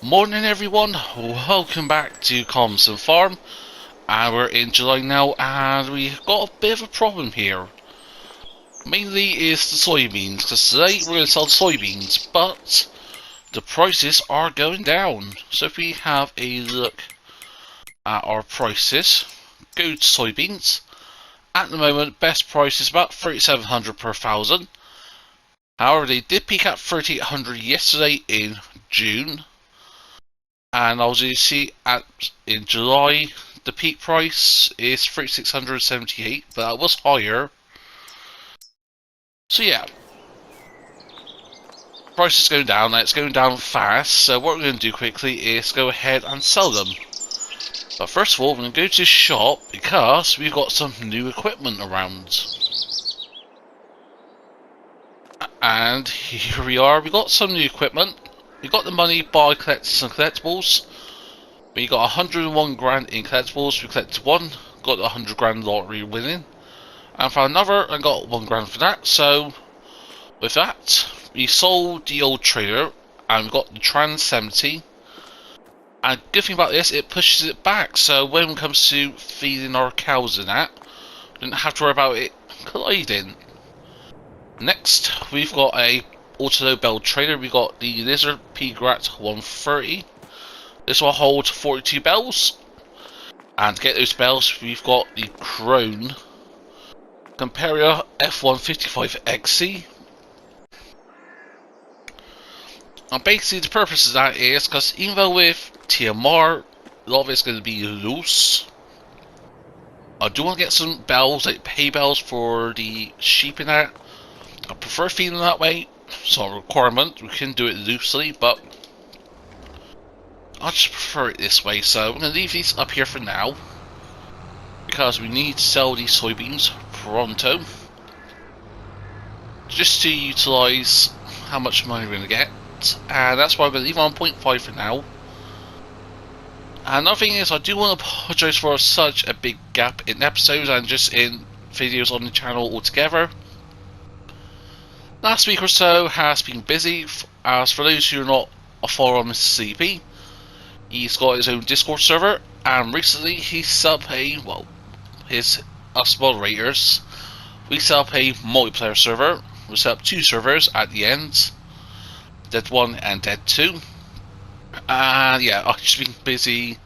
Morning everyone, welcome back to Calmsden Farm, and we're in July now and we've got a bit of a problem here. Mainly is the soybeans, because today we're going to sell soybeans, but the prices are going down. So if we have a look at our prices, go to soybeans. At the moment, best price is about 3,700 per thousand. However, they did peak at 3,800 yesterday in June. And as you see, in July, the peak price is 3,678, but that was higher. So yeah, price is going down, and it's going down fast. So what we're going to do quickly is go ahead and sell them. But first of all, we're going to go to the shop because we've got some new equipment around. And here we are, we got some new equipment. We got the money by collecting some collectibles. We got 101 grand in collectibles. We collected one, got the 100 grand lottery winning, and found another and got 1 grand for that. So with that, we sold the old trailer and we got the Trans 70. And good thing about this, it pushes it back. So when it comes to feeding our cows and that, we didn't have to worry about it colliding. Next, we've got a auto bell trailer. We got the Lizard Pigrat 130. This will hold 42 bells, and to get those bells, we've got the Krone Comperia F155XC. And basically, the purpose of that is because even though with TMR, a lot of it's going to be loose, I do want to get some bells, like hay bells for the sheep in that. I prefer feeding that way. It's not a requirement, we can do it loosely, but I just prefer it this way. So I'm going to leave these up here for now, because we need to sell these soybeans pronto, just to utilise how much money we're going to get. And that's why I'm going to leave on 0.5 for now. And another thing is, I do want to apologise for such a big gap in episodes and just in videos on the channel altogether. Last week or so has been busy. As for those who are not a follower on Mr. CP, he's got his own Discord server, and recently he set up a, well, us moderators, we set up a multiplayer server. We set up 2 servers at the end, Dead 1 and Dead 2. And yeah, I've just been busy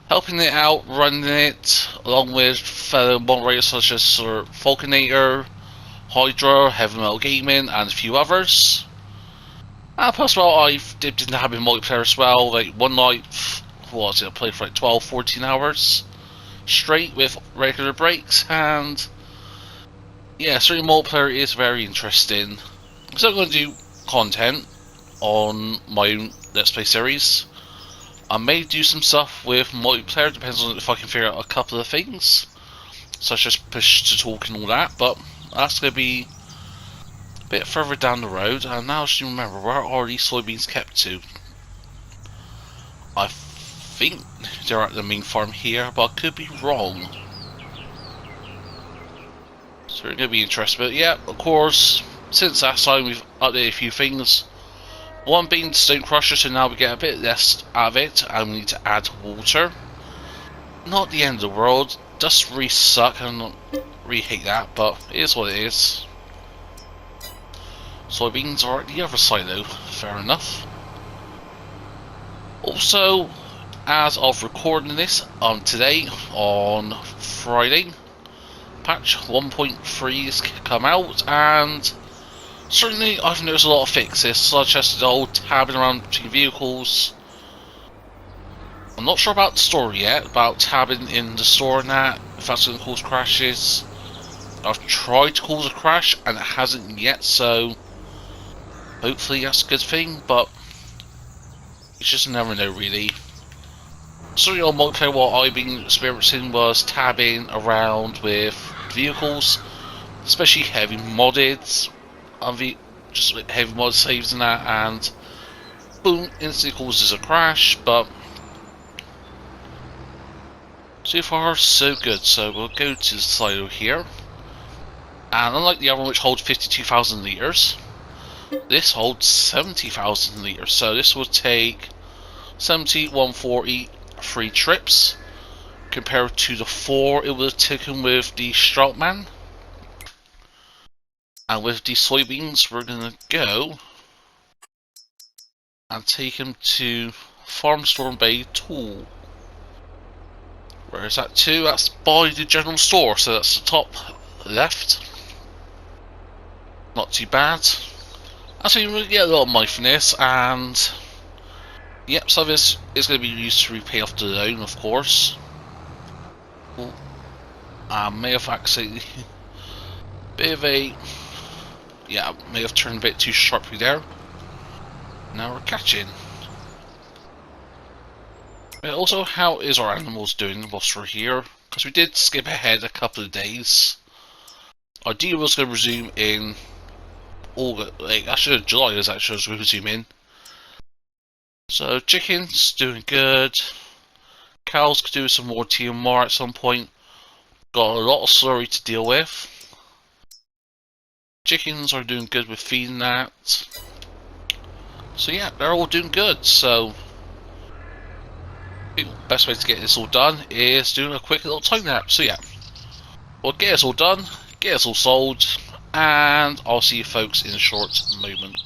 helping it out, running it, along with fellow moderators such as Sir Falconator, Hydra, Heavy Metal Gaming, and a few others. And plus, well, I've dipped into having multiplayer as well. Like one night, what was it? I played for like 12-14 hours straight with regular breaks, and yeah, certainly multiplayer is very interesting. So I'm going to do content on my own Let's Play series. I may do some stuff with multiplayer, depends on if I can figure out a couple of things, such as push to talk and all that, but that's going to be a bit further down the road. And now I should remember, where are these soybeans kept to? I think they're at the main farm here, but I could be wrong. So it's going to be interesting. But yeah, of course, since last time we've updated a few things. One being stone crusher, so now we get a bit less out of it, and we need to add water. Not the end of the world, does really suck, and I really hate that, but it is what it is. Soybeans are at the other side though, fair enough. Also, as of recording this today, on Friday, patch 1.3 has come out, and certainly I've noticed a lot of fixes, such as the old tabbing around between vehicles. I'm not sure about the store yet, about tabbing in the store and that, if that's going to cause crashes. I've tried to cause a crash and it hasn't yet, so hopefully that's a good thing, but you just never know really. Certainly on multiplayer, what I've been experiencing was tabbing around with vehicles, especially heavy modded, just like heavy mod saves and that, and boom, instantly causes a crash. But so far so good. So we'll go to the silo here, and unlike the other one which holds 52,000 litres, this holds 70,000 litres, so this will take 70, 140, 3 trips, compared to the 4 it would have taken with the Stroutman. And with the soybeans, we're going to go and take him to Farmstorm Bay 2. Where is that to? That's by the general store, so that's the top left. Not too bad. Actually, we get a little money from this, and yep, so this is going to be used to repay off the loan, of course. I may have actually bit of a may have turned a bit too sharply there. Now we're catching. Also, how is our animals doing whilst we're here? Because we did skip ahead a couple of days. Our deal was going to resume in August, actually July is actually going to resume in. So chickens doing good. Cows could do some more TMR at some point. Got a lot of slurry to deal with. Chickens are doing good with feeding that. So yeah, they're all doing good. So the best way to get this all done is doing a quick little time lapse. So yeah, we'll get us all done, get us all sold, and I'll see you folks in a short moment.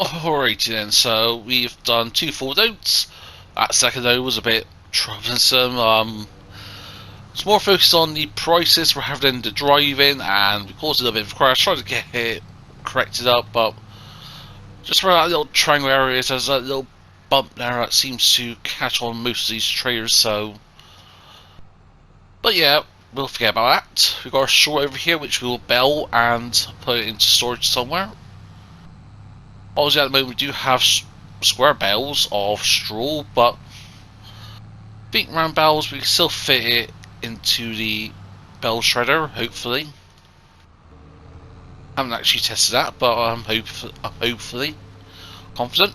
Alrighty then, so we've done 2 full loads. That second load was a bit troublesome. It's more focused on the prices for having the driving, and we caused a little bit of a crash. Tried to get it corrected up, but just for that little triangle area, there's a little bump there that seems to catch on most of these trailers. So, but yeah, we'll forget about that. We've got our straw over here, which we'll bale and put it into storage somewhere. Obviously, at the moment we do have square bales of straw, but big round bales we can still fit it into the bale shredder, hopefully. I haven't actually tested that, but I'm hopefully confident.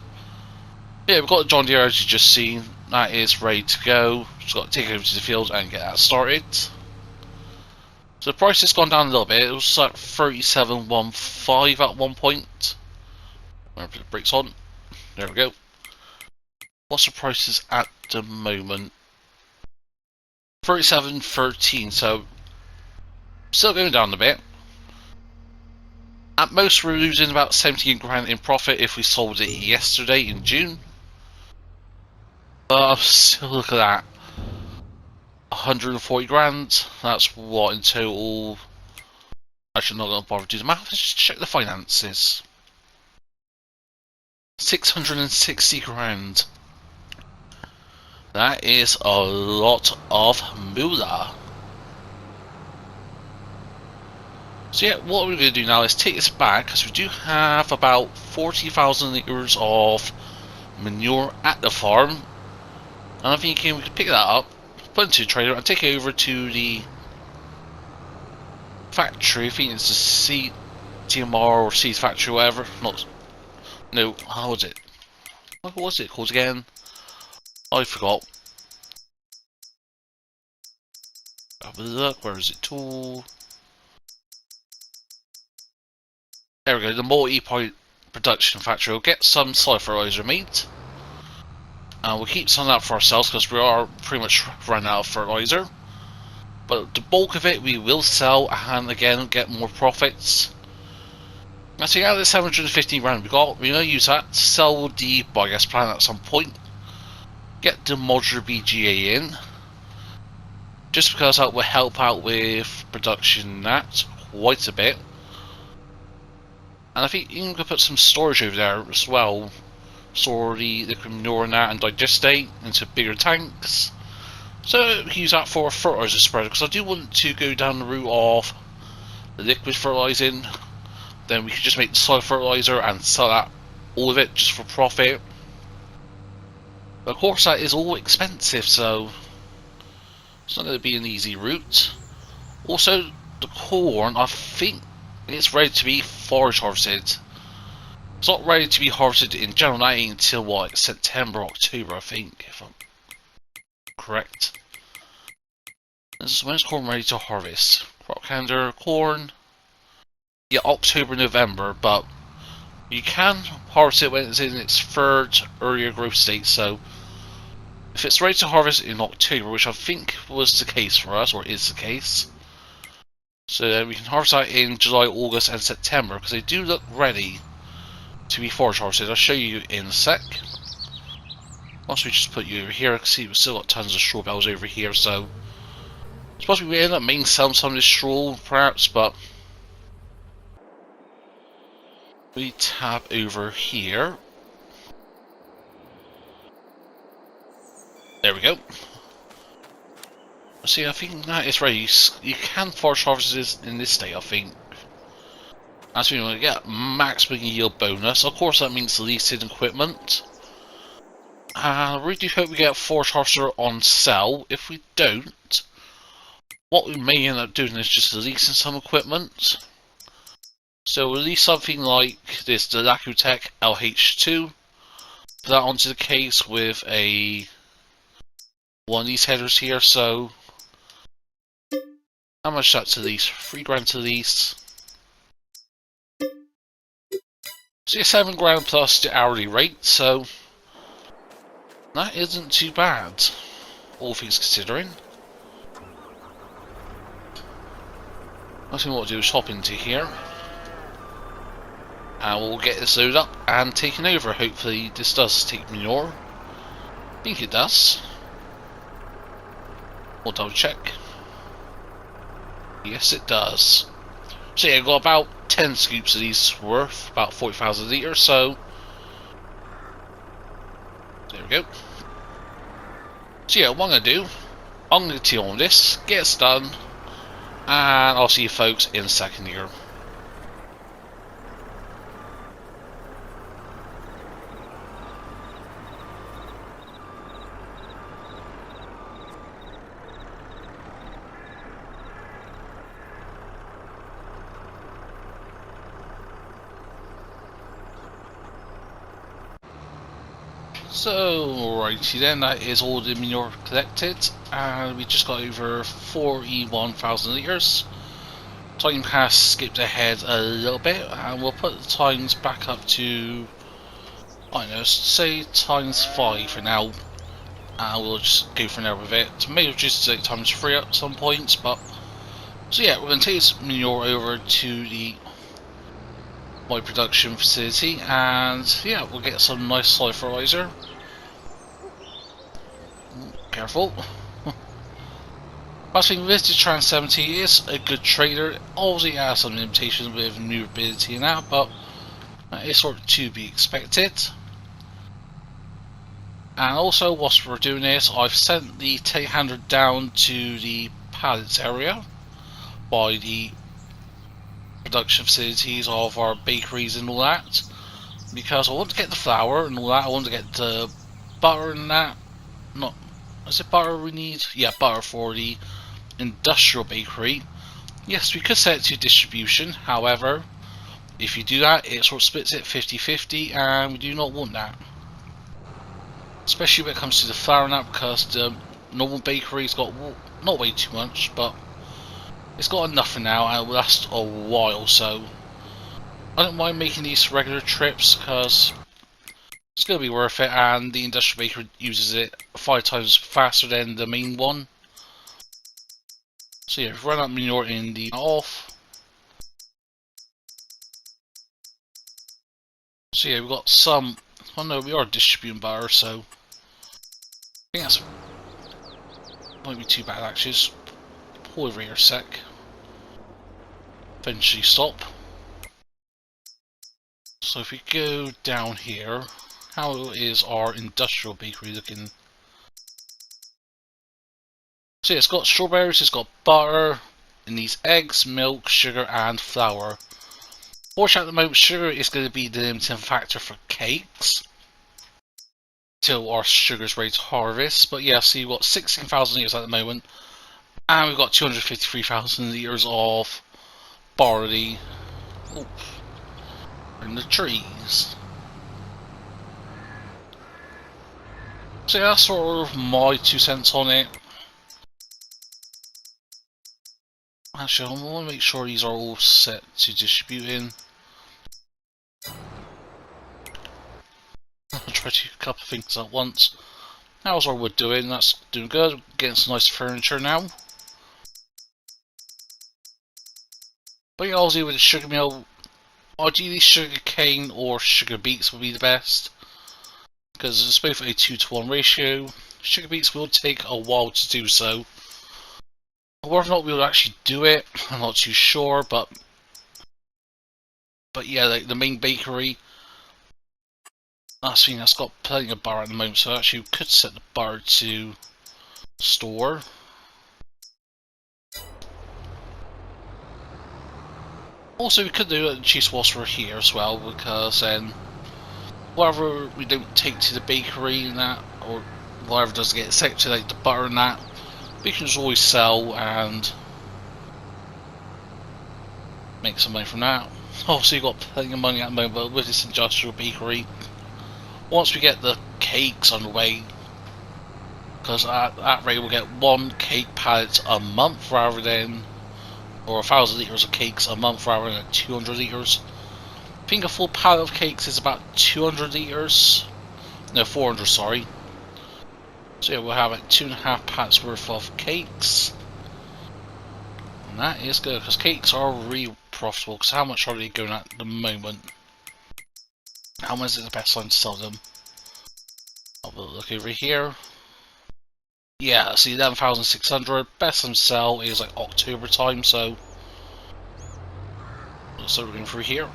Yeah, we've got the John Deere as you just seen. That is ready to go. Just got to take it over to the field and get that started. So the price has gone down a little bit. It was like 37.15 at one point. I'm going to put the brakes on. There we go. What's the prices at the moment? 37.13, so still going down a bit. At most we're losing about 17 grand in profit if we sold it yesterday in June. But still look at that. 140 grand. That's what in total. Actually, I'm not going to bother doing the math. Let's just check the finances. 660 grand. That is a lot of moolah. So yeah, what we're going to do now is take this back, because we do have about 40,000 litres of manure at the farm. And I'm thinking we could pick that up, put it into a trailer and take it over to the factory. I think it's the CTMR or Seed Factory, whatever. No, how was it? What was it called again? I forgot. Have a look, where is it? Tool. There we go, the multi-point production factory will get some soy fertilizer made. We'll keep some of that for ourselves because we are pretty much running out of fertilizer. But the bulk of it we will sell and again get more profits. So out of the 750 grand we got, we're going to use that to sell the biogas plant at some point. Get the modular BGA in. Just because that will help out with production and that quite a bit. And I think you can put some storage over there as well. Store the liquid manure and that and digestate into bigger tanks. So use that for fertilizer spreader because I do want to go down the route of the liquid fertilizing. Then we could just make the soil fertilizer and sell that, all of it, just for profit. But of course that is all expensive, so it's not going to be an easy route. Also, the corn, I think it's ready to be forage harvested. It's not ready to be harvested in general, that ain't until what, September, October I think, if I'm correct. This is when is corn ready to harvest. Crop calendar, corn. Yeah, October, November, but you can harvest it when it's in its third earlier growth state, so if it's ready to harvest in October, which I think was the case for us, or is the case, so then we can harvest that in July, August and September, because they do look ready to be forage harvested. I'll show you in a sec. Once we just put you over here, I can see we've still got tons of straw bales over here, so I suppose we end up making some of this straw perhaps, but we tab over here. There we go. See, I think that is ready. You can forage harvest this in this state, I think. As we want to get maximum yield bonus. Of course, that means leasing equipment. I really do hope we get a forage harvester on sale. If we don't, what we may end up doing is just leasing some equipment. So we'll lease something like this, the Lacutech LH2. Put that onto the case with one of these headers here. So how much is that to lease? 3 grand to lease. So yeah, 7 grand plus the hourly rate, so that isn't too bad, all things considering. I think what we'll do is hop into here. And we'll get this loaded up and taken over. Hopefully this does take manure. I think it does. We'll double check. Yes it does. So yeah, got about 10 scoops of these worth, about 40,000 litres, so there we go. So yeah, what I'm going to do, I'm going to continue on this, get it done, and I'll see you folks in a second here. So, righty then, that is all the manure collected, and we just got over 41,000 litres. Time has skipped ahead a little bit, and we'll put the times back up to, I don't know, say times 5 for now, and we'll just go from there with it. Maybe just say times 3 at some points, but, so yeah, we're going to take this manure over to my production facility, and yeah, we'll get some nice soil fertilizer. Careful. Last thing with the Trans 70 is a good trader. Obviously it has some limitations with maneuverability and that, but that is sort of to be expected. And also whilst we're doing this, I've sent the telehandler down to the pallets area by the production facilities of our bakeries and all that, because I want to get the flour and all that. I want to get the butter and that. Not, is it butter we need? Yeah, butter for the industrial bakery. Yes, we could set it to distribution, however if you do that it sort of splits it 50-50 and we do not want that, especially when it comes to the flour and that, because the normal bakery's got not way too much, but it's got enough for now and it will last a while. So I don't mind making these regular trips because It's going to be worth it, and the industrial baker uses it 5 times faster than the main one. So yeah, run up manure in the off. So yeah, we've got some. Oh no, we are distributing butter, so I think that's won't be too bad actually. Just pull over here a sec. Eventually stop. So if we go down here, how is our industrial bakery looking? So yeah, it's got strawberries, it's got butter, it needs eggs, milk, sugar and flour. Fortunately at the moment sugar is going to be the limiting factor for cakes till our sugar is ready to harvest. But yeah, so you've got 16,000 litres at the moment, and we've got 253,000 litres of barley. Oof, in the trees. So yeah, that's sort of my 2 cents on it. Actually, I want to make sure these are all set to distribute in. I'll try to do a couple of things at once. How's our wood doing? That's doing good. Getting some nice furniture now. But yeah, obviously with the sugar mill, ideally sugar cane or sugar beets would be the best, because it's both a 2-to-1 ratio. Sugar beets will take a while to do so. Whether or not we'll actually do it, I'm not too sure, but yeah, like the main bakery, that's got plenty of butter at the moment, so actually we could set the butter to store. Also, we could do it cheese whilst we're here as well, because then whatever we don't take to the bakery and that, or whatever doesn't get sent to like the butter and that, we can just always sell and make some money from that. Obviously, you've got plenty of money at the moment, but with this industrial bakery, once we get the cakes on the way, because at that rate we'll get 1 cake pallet a month rather than, or 1,000 litres of cakes a month rather than 200 litres. I think a full pallet of cakes is about 200 litres. No, 400, sorry. So yeah, we'll have like 2.5 pallets worth of cakes. And that is good, because cakes are really profitable, because how much are they going at the moment? How much is the best time to sell them? I'll have a look over here. Yeah, see 11,600. Best time to sell is like October time, so we're going through here.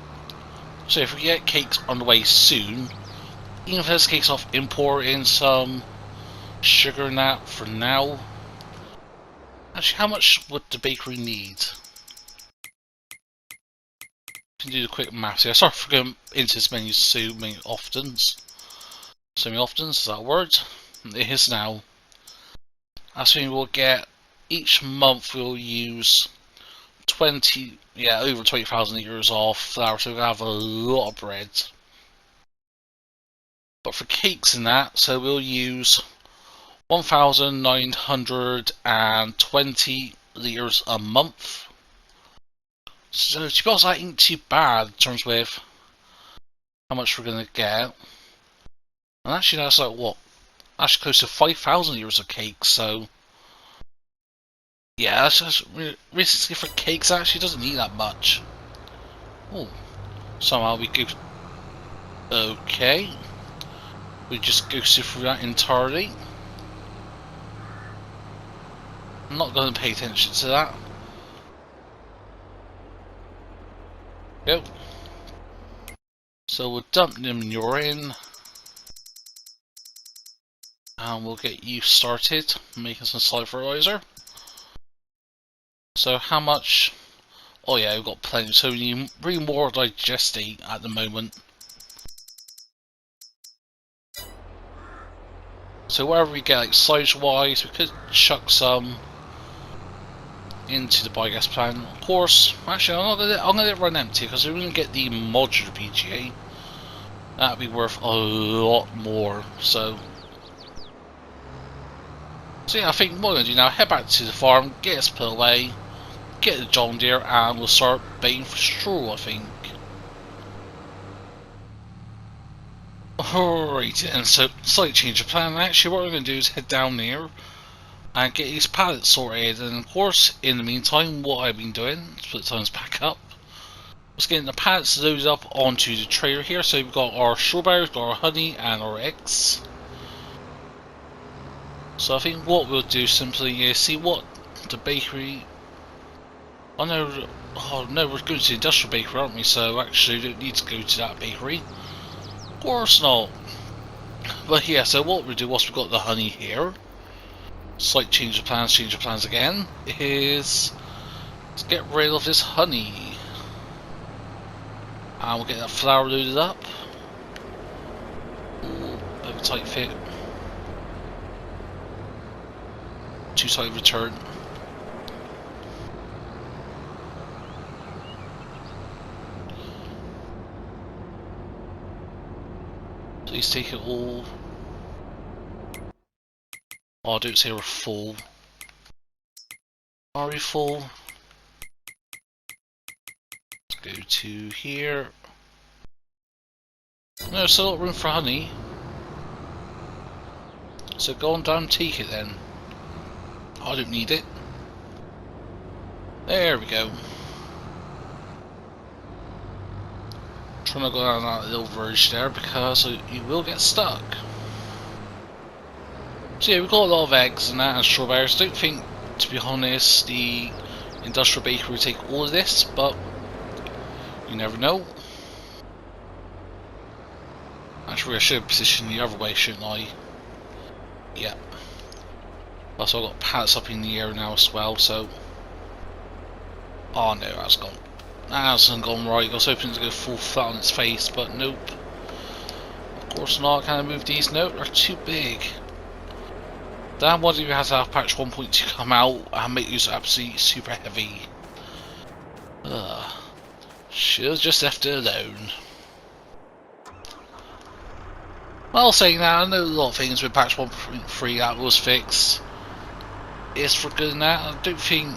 So if we get cakes on the way soon, even if there's a case of importing some sugar and that for now. Actually, how much would the bakery need? Can do the quick maths here. Sorry for going into this menu so many oftens. So many oftens, is that a word? It is now. That's when we'll get, each month we'll use 20, yeah, over 20,000 litres of flour, so we'll have a lot of bread. But for cakes and that, so we'll use 1,920 litres a month. So to be honest, that ain't too bad in terms with how much we're going to get. And actually that's like what? Actually close to 5,000 litres of cakes, so yeah, that's just realistically for cakes actually doesn't need that much. Oh, somehow we go. Okay, we just go through that entirely. I'm not going to pay attention to that. Go. So we'll dump the manure in, and we'll get you started making some solid fertilizer. So how much? Oh yeah, we've got plenty. So we need really more digestate at the moment. So wherever we get, like size wise, we could chuck some into the biogas plant. Of course, actually, I'm gonna let it run empty because we're gonna get the modular BGA. That'd be worth a lot more. So yeah, I think what we're gonna do now, head back to the farm, get us put away, get the John Deere, and we'll start baiting for straw, I think. Alright then, so slight change of plan. Actually what we're going to do is head down there and get these pallets sorted, and of course in the meantime what I've been doing, split times back up, was getting the pallets loaded up onto the trailer here. So we've got our strawberries, got our honey and our eggs. So I think what we'll do simply is see what the bakery... Oh no, we're going to the industrial bakery, aren't we? So actually we don't need to go to that bakery. Of course not. But yeah, so what we'll do once we've got the honey here, slight change of plans again, is to get rid of this honey. And we'll get that flour loaded up. Ooh, bit of a tight fit. Too tight return. Please take it all. Oh, I don't say we're full. Are we full? Let's go to here. No, still got room for honey. So go on down and take it then. I don't need it. There we go. Trying to go down that little verge there because you will get stuck. So yeah, we've got a lot of eggs and that and strawberries. I don't think, to be honest, the industrial bakery will take all of this, but you never know. Actually, I should have positioned the other way, shouldn't I? Yeah. Plus I've got pallets up in the air now as well, so... Oh no, that's gone. That hasn't gone right. I was hoping to go full flat on its face, but nope. Of course not. Can I move these? No, they're too big. Damn, why do you have to have patch 1.2 come out and make these absolutely super heavy? Should've just left it alone. Well, saying that, I know a lot of things with patch 1.3 that was fixed. It's for good and that. I don't think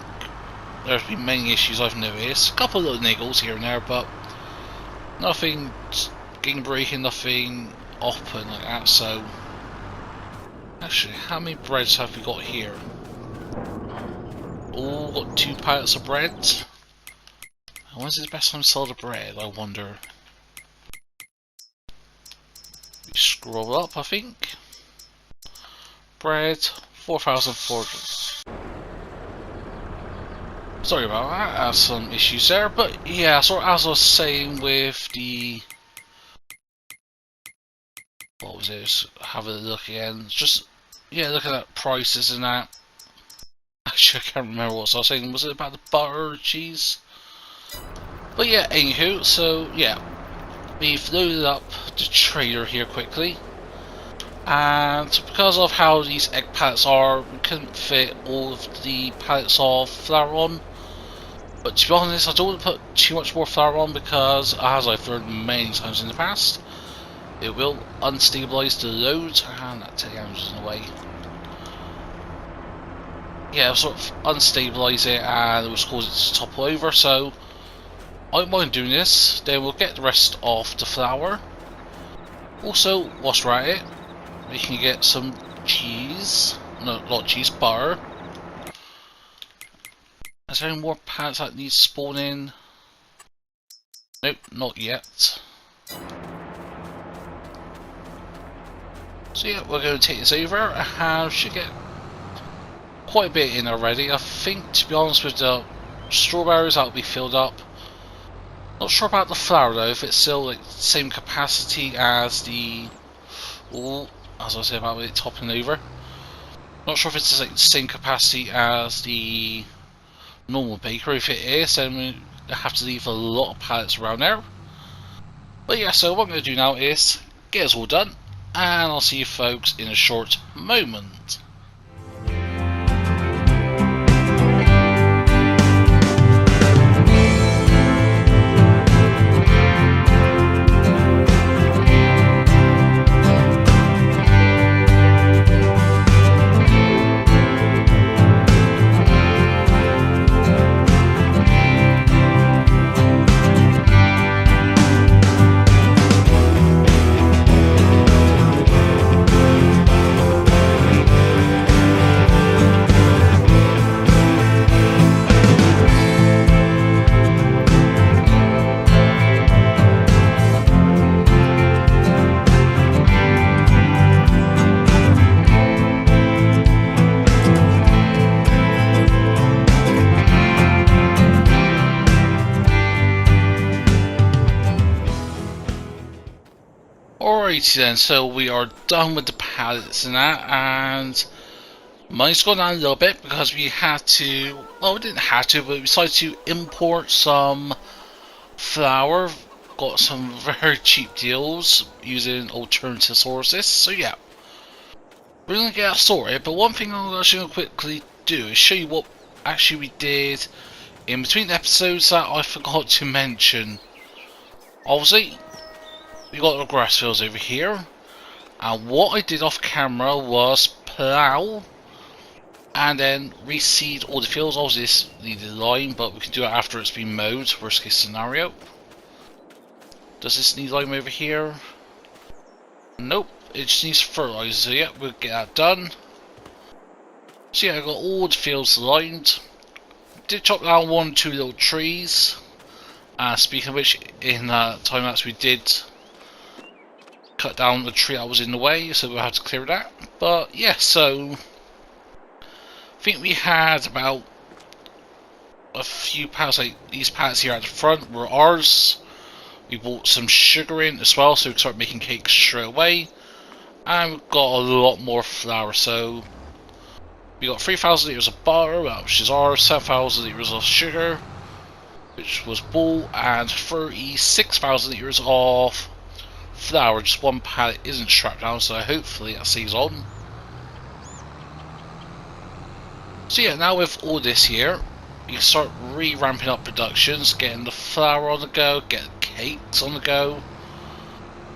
there's been many issues I've noticed. A couple of little niggles here and there, but nothing game breaking, nothing open like that. So, actually, how many breads have we got here? Oh, got 2 pallets of bread. When's the best time to sell the bread, I wonder? We scroll up, I think. Bread, 4,400. Sorry about that, I have some issues there, but yeah, so as I was saying with the... What was it? Have a look again. Just, yeah, looking at prices and that. Actually, I can't remember what I was saying. Was it about the butter or cheese? But yeah, anywho, so yeah. We've loaded up the trailer here quickly. And because of how these egg pallets are, we couldn't fit all of the pallets of flour on. But to be honest, I don't want to put too much more flour on because, as I've learned many times in the past, it will unstabilize the load, and that telegrams in the way. Yeah, it'll sort of unstabilize it and it will cause it to topple over, so I don't mind doing this. Then we'll get the rest of the flour. Also, whilst we're at it, we can get some cheese. No, not cheese, butter. Is there any more pallets that need spawning? Nope, not yet. So yeah, we're going to take this over and should get quite a bit in already. I think, to be honest, with the strawberries that'll be filled up. Not sure about the flour though, if it's still like the same capacity as the... Oh, as I was saying about it topping over. Not sure if it's like the same capacity as the normal bakery. If it is, then we have to leave a lot of pallets around there. But yeah, so what I'm going to do now is get us all done, and I'll see you folks in a short moment. Alrighty then, so we are done with the pallets and that, and money's gone down a little bit because we had to, well, we didn't have to, but we decided to import some flour. Got some very cheap deals using alternative sources, so yeah, we're gonna get that sorted. But one thing I'm actually gonna quickly do is show you what actually we did in between episodes that I forgot to mention. Obviously, we got the grass fields over here, and what I did off camera was plough and then reseed all the fields. Obviously this needed lime, but we can do it after it's been mowed, worst case scenario. Does this need lime over here? Nope, it just needs fertilizer, so yeah, we'll get that done. So yeah, I got all the fields limed. Did chop down 1 or 2 little trees. Speaking of which, in time lapse we did cut down the tree that was in the way, so we'll have to clear that. But yeah, so I think we had about a few pallets, like these pallets here at the front were ours. We bought some sugar in as well, so we can start making cakes straight away. And we've got a lot more flour, so we got 3,000 litres of butter, which is ours, 7,000 litres of sugar, which was bought, and 36,000 litres of flour. Just one pallet isn't strapped down, so hopefully that stays on. So yeah, now with all this here, you can start re-ramping up productions, getting the flour on the go, getting cakes on the go.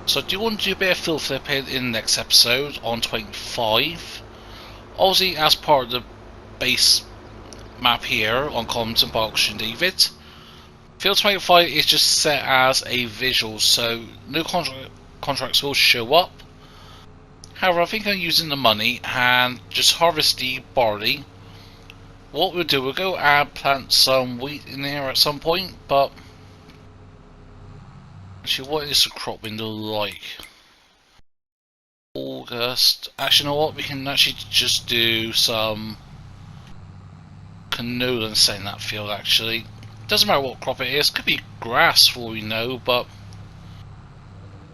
So I do want to do a bit of field flipping in the next episode on 25. Obviously, as part of the base map here on Calmsden by OxygenDavid, Field 25 is just set as a visual, so no contracts will show up. However, I think I'm using the money and just harvest the barley. What we'll do, we'll go and plant some wheat in there at some point, but actually, what is the crop window like? August. Actually, you know what? We can actually just do some canola and set in that field. Actually, doesn't matter what crop it is. Could be grass for all we know, but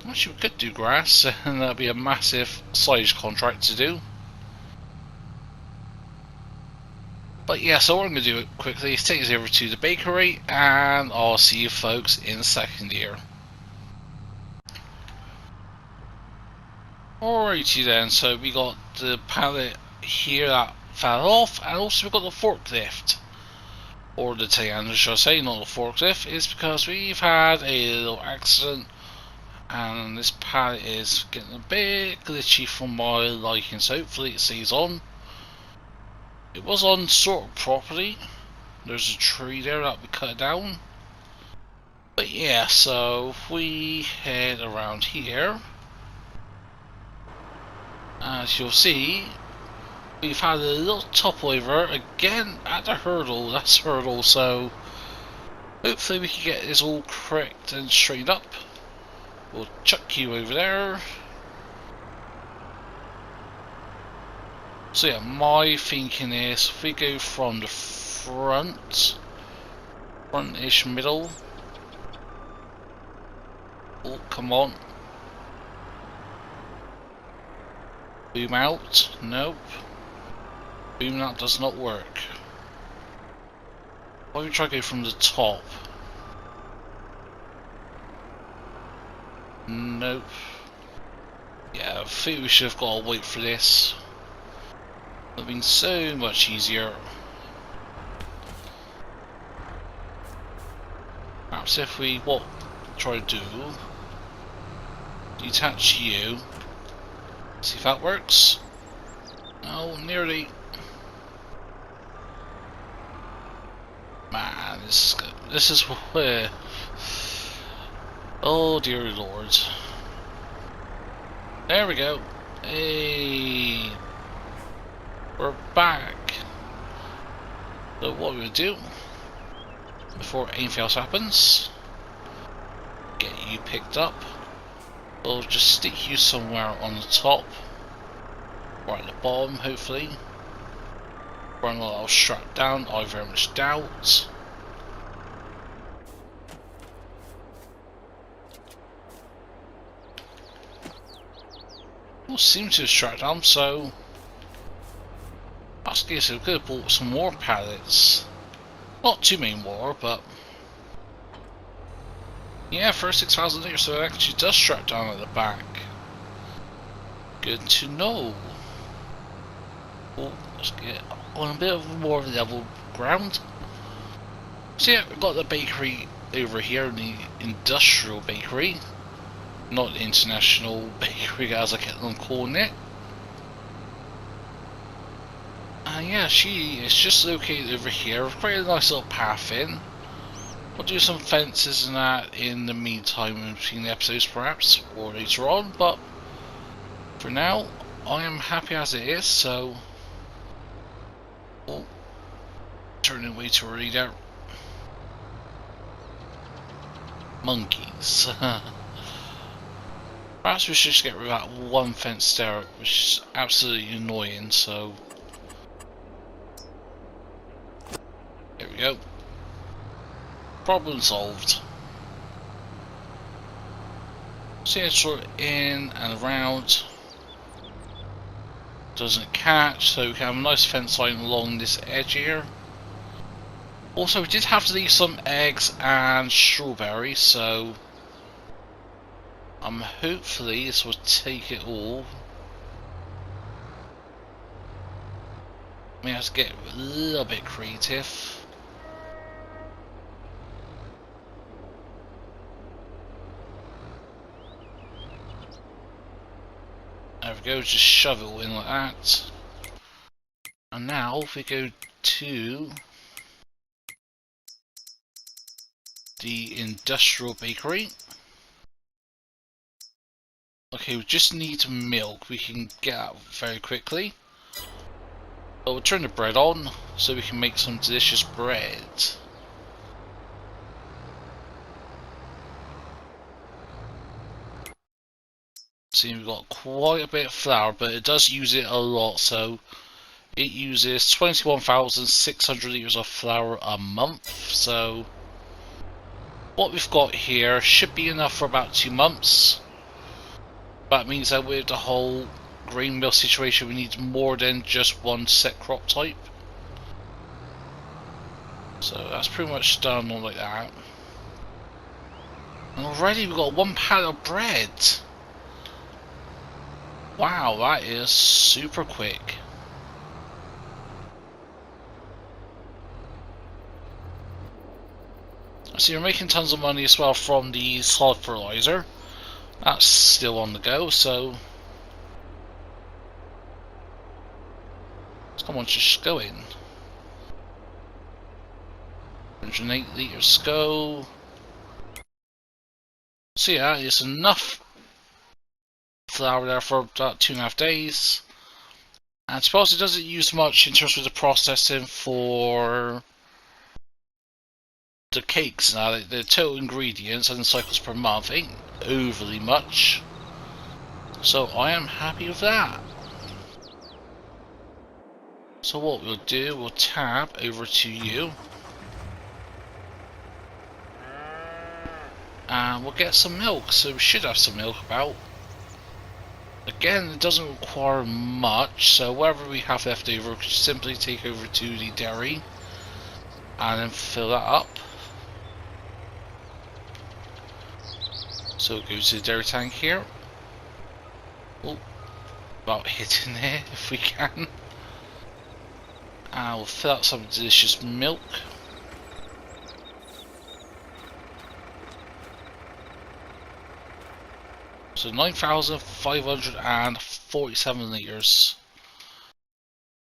actually we could do grass, and that'd be a massive silage contract to do. But yeah, so what I'm going to do quickly is take us over to the bakery, and I'll see you folks in a second here. Alrighty then, so we got the pallet here that fell off, and also we got the forklift. Or the telehandler, should I say, not the forklift. It's because we've had a little accident, and this pallet is getting a bit glitchy for my liking, so hopefully it stays on. It was on sort of properly. There's a tree there that we cut down. But yeah, so if we head around here, as you'll see, we've had a little topover again at the hurdle. That's hurdle, so hopefully we can get this all correct and straightened up. We'll chuck you over there. So yeah, my thinking is if we go from the front-ish middle. Oh, come on. Boom out. Nope. Boom out does not work. Why don't we try to go from the top? Nope. Yeah, I think we should have got to wait for this. It would have been so much easier. Perhaps if we try to do, detach you. See if that works. Oh, nearly. Man, this is where. Oh dear Lord. There we go. Hey, we're back. So what we'll do before anything else happens, get you picked up. We'll just stick you somewhere on the top, or at the bottom, hopefully. Or I'm not strapped down, I very much doubt. Well, seems to have shut down, so that's good. So we could have bought some more pallets. Not too many more, but yeah, for 6,000 litres, so it actually does shut down at the back. Good to know. Well, let's get on a bit of more level ground. So yeah, we've got the bakery over here, the industrial bakery, not the international bakery as I kept on calling it. And yeah, she is just located over here. Quite a nice little path in. We'll do some fences and that in the meantime in between the episodes perhaps, or later on, but for now I am happy as it is, so we'll turn it way too early there. Monkeys. Perhaps we should just get rid of that one fence there, which is absolutely annoying, so there we go. Problem solved. See it sort of in and around. Doesn't catch, so we can have a nice fence line along this edge here. Also, we did have to leave some eggs and strawberries, so hopefully this will take it all. We have to get a little bit creative. There we go, just shove it all in like that. And now if we go to the industrial bakery. Okay, we just need milk. We can get that very quickly. But we'll turn the bread on so we can make some delicious bread. See, we've got quite a bit of flour, but it does use it a lot, so it uses 21,600 litres of flour a month, so what we've got here should be enough for about 2 months. That means that with the whole grain mill situation we need more than just one set crop type. So that's pretty much done on like that. And already we've got 1 pallet of bread. Wow, that is super quick. So you're making tons of money as well from the solid fertilizer. That's still on the go, so come on, just go in. 108 litres go. So yeah, it's enough flour there for about 2.5 days. And I suppose it doesn't use much in terms of the processing for the cakes. Now, the total ingredients and the cycles per month ain't overly much, so I am happy with that. So what we'll do, we'll tab over to you and we'll get some milk. So we should have some milk about. Again, it doesn't require much, so whatever we have left over, we can simply take over to the dairy and then fill that up. So we'll go to the dairy tank here. Oh, about hitting there if we can. And we'll fill out some delicious milk. So 9,547 litres.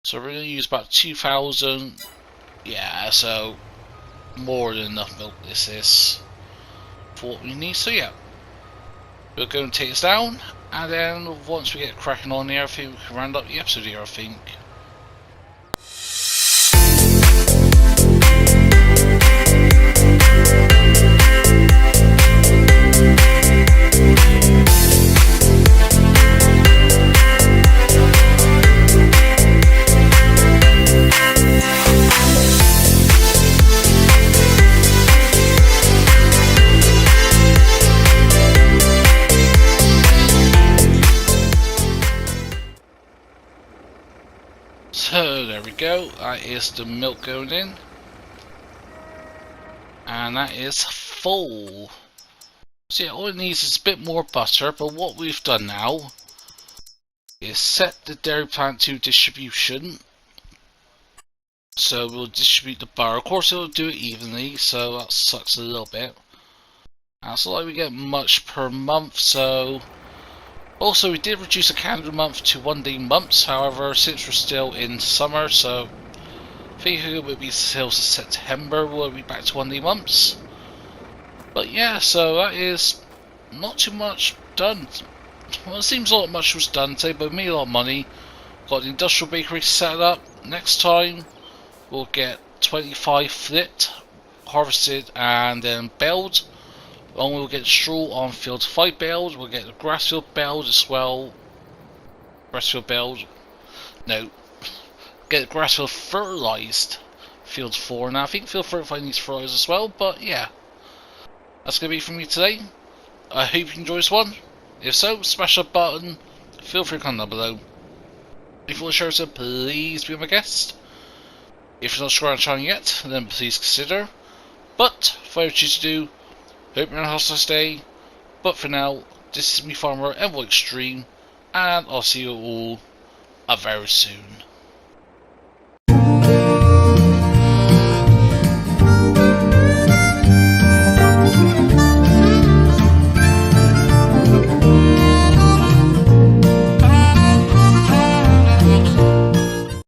So we're going to use about 2,000. Yeah, so more than enough milk this is for what we need. So yeah, we'll go and take this down, and then once we get cracking on here, I think we can round up the episode here, I think. So there we go, that is the milk going in. And that is full. So yeah, all it needs is a bit more butter, but what we've done now is set the dairy plant to distribution. So we'll distribute the butter. Of course it'll do it evenly, so that sucks a little bit. And it's not like we get much per month, so... Also, we did reduce the calendar month to 1 day months, however, since we're still in summer, so I think it will be till September, we'll be back to 1 day months. But yeah, so that is not too much done. Well, it seems a lot much was done today, but we made a lot of money. Got the industrial bakery set up. Next time, we'll get 25 flipped, harvested, and then baled. And we'll get straw on field 5 baled. We'll get the grass field baled as well. Grass field baled. No. Get the grass field fertilized. Field 4. Now I think field 35 needs fertilized as well. But yeah. That's going to be from me today. I hope you enjoyed this one. If so, smash that button. Feel free to comment down below. If you want to share it, please be my guest. If you're not subscribed to the channel yet, then please consider. But, if I choose to do, hope you're on a nice day. But for now, this is me, farmer EnvoyXtreme, and I'll see you all very soon.